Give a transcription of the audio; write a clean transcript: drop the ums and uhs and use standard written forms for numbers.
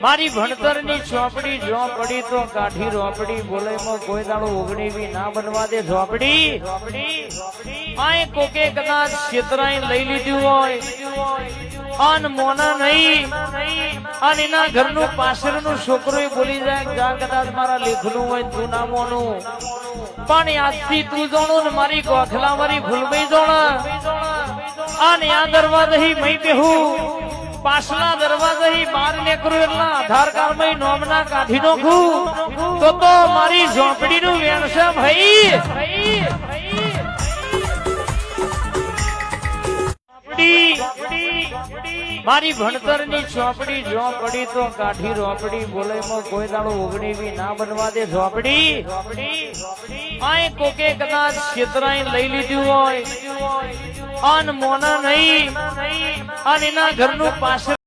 મારી ભણતરની ચોપડી જો પડી તો કાઠી રોપડી બોલેમાં કોઈ દાડો ઓગણીવી ના બનવા દે ઝોપડી આય કોકે કદાચ ક્ષેત્રાઈ લઈ લીધું હોય અન મોના નહીં અને એના ઘરનું પાછળનું છોકરો બોલી જાય જા કદાચ મારા લેખનું હોય તું ના મોનું પણ આજથી તું જોણું ને મારી ગોખલા મારી ભૂલભાઈ જોણ અને આ દરવાજા મહી બેહું પાછલા દરવાજા બાર નીકળું એટલા આધાર કાર્ડ માં નોમના કાઢી નાખું તો મારી ઝોપડી નું વેણ છે ભાઈ મારી ભણતરની ચોપડી જો પડી તો કાઠી રોપડી બોલેમાં કોઈ દાડો ઓગણીવી ના બનવા દે ઝોપડી આય કોકે કદાચ ક્ષેત્રાઈ લઈ લીધું હોય અન મોના નહીં અને એના ઘરનું પાછળ